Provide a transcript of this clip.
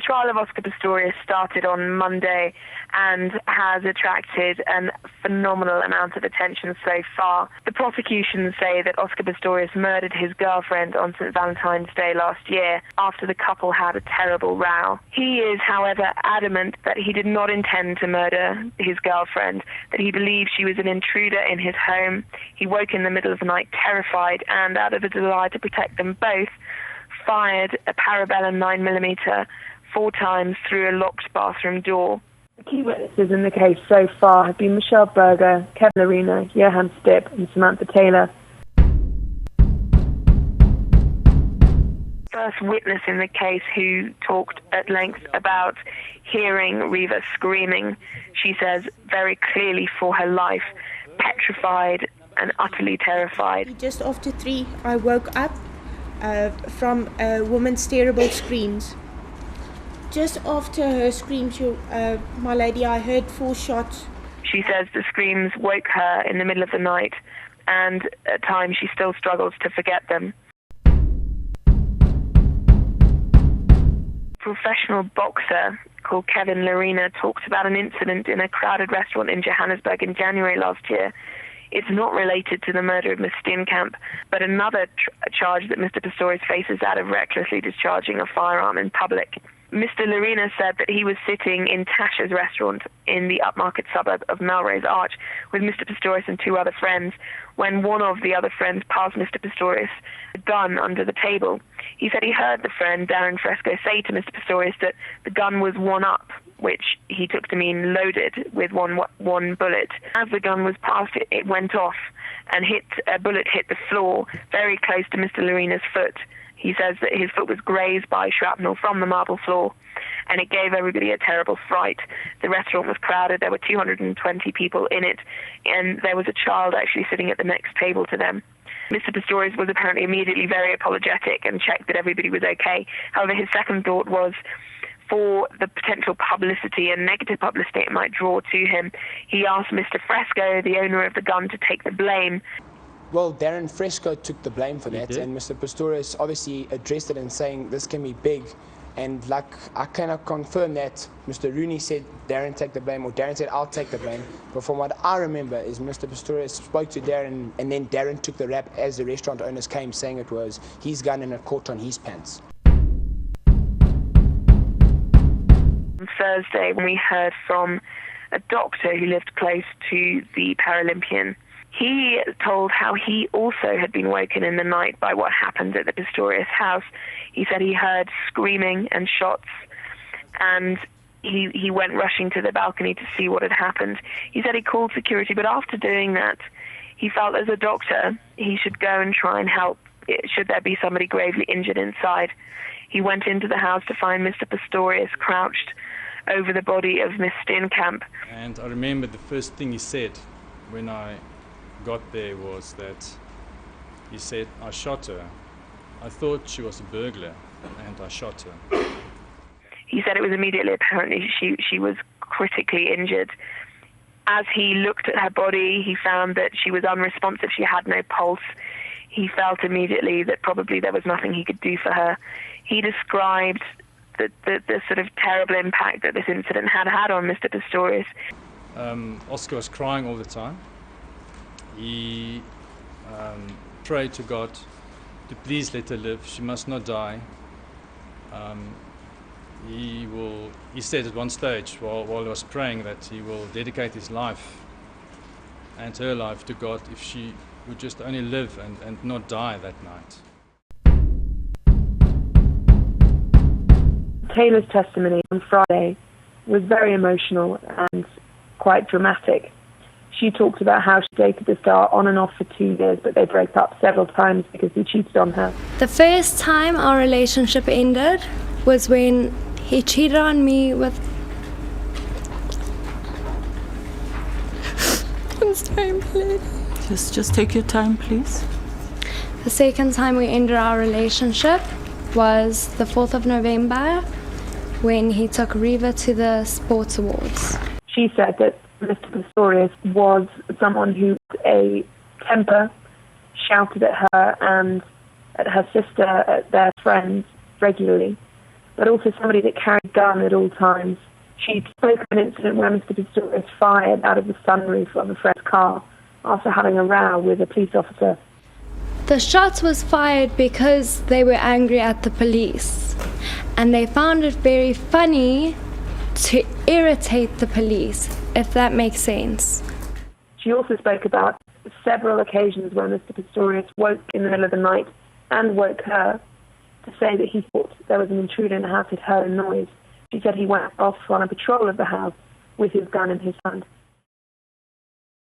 trial of Oscar Pistorius started on Monday and has attracted a phenomenal amount of attention so far. The prosecution say that Oscar Pistorius murdered his girlfriend on St. Valentine's Day last year after the couple had a terrible row. He is, however, adamant that he did not intend to murder his girlfriend, that he believed she was an intruder in his home. He woke in the middle of the night terrified and, out of a desire to protect them both, fired a parabellum 9mm 4 times through a locked bathroom door. The key witnesses in the case so far have been Michelle Berger, Kevin Lerena, Johan Stipp and Samantha Taylor. First witness in the case who talked at length about hearing Reeva screaming, she says very clearly for her life, petrified and utterly terrified. Just after 3, I woke up from a woman's terrible screams. Just after her screams, my lady, I heard 4 shots. She says the screams woke her in the middle of the night, and at times she still struggles to forget them. Professional boxer called Kevin Lerena talked about an incident in a crowded restaurant in Johannesburg in January last year. It's not related to the murder of Ms. Steenkamp, but another charge that Mr. Pistorius faces out of recklessly discharging a firearm in public. Mr. Lerena said that he was sitting in Tasha's restaurant in the upmarket suburb of Melrose Arch with Mr. Pistorius and 2 other friends when one of the other friends passed Mr. Pistorius a gun under the table. He said he heard the friend, Darren Fresco, say to Mr. Pistorius that the gun was one up, which he took to mean loaded with one bullet. As the gun was passed, it went off and a bullet hit the floor very close to Mr. Lerena's foot. He says that his foot was grazed by shrapnel from the marble floor, and it gave everybody a terrible fright. The restaurant was crowded. There were 220 people in it, and there was a child actually sitting at the next table to them. Mr. Pistorius was apparently immediately very apologetic and checked that everybody was okay. However, his second thought was, for the potential publicity and negative publicity it might draw to him, he asked Mr. Fresco, the owner of the gun, to take the blame. Well, Darren Fresco took the blame for that, and Mr. Pistorius obviously addressed it in saying this can be big. And like, I cannot confirm that Mr. Rooney said Darren take the blame, or Darren said I'll take the blame. But from what I remember is Mr. Pistorius spoke to Darren, and then Darren took the rap as the restaurant owners came, saying it was his gun and it caught on his pants. On Thursday, when we heard from a doctor who lived close to the Paralympian, he told how he also had been woken in the night by what happened at the Pistorius house. He said he heard screaming and shots, and he went rushing to the balcony to see what had happened. He said he called security, but after doing that, he felt as a doctor he should go and try and help should there be somebody gravely injured inside. He went into the house to find Mr. Pistorius crouched over the body of Miss Steenkamp. And I remember the first thing he said when I got there was that he said, I shot her. I thought she was a burglar and I shot her. He said it was immediately apparent she was critically injured. As he looked at her body, he found that she was unresponsive, she had no pulse. He felt immediately that probably there was nothing he could do for her. He described the sort of terrible impact that this incident had on Mr. Pistorius. Oscar was crying all the time. He prayed to God to please let her live. She must not die. He said at one stage while he was praying that he will dedicate his life and her life to God if she would just only live and not die that night. Taylor's testimony on Friday was very emotional and quite dramatic. She talked about how she dated the star on and off for 2 years, but they broke up several times because he cheated on her. The first time our relationship ended was when he cheated on me with... I'm sorry, please. Just take your time, please. The second time we ended our relationship was the 4th of November when he took Reeva to the sports awards. She said that Mr. Pistorius was someone who had a temper, shouted at her and at her sister, at their friends regularly, but also somebody that carried a gun at all times. She spoke of an incident where Mr. Pistorius fired out of the sunroof of a friend's car after having a row with a police officer. The shot was fired because they were angry at the police, and they found it very funny to irritate the police, if that makes sense. She also spoke about several occasions where Mr. Pistorius woke in the middle of the night and woke her to say that he thought there was an intruder in the house, he'd heard a noise. She said he went off on a patrol of the house with his gun in his hand.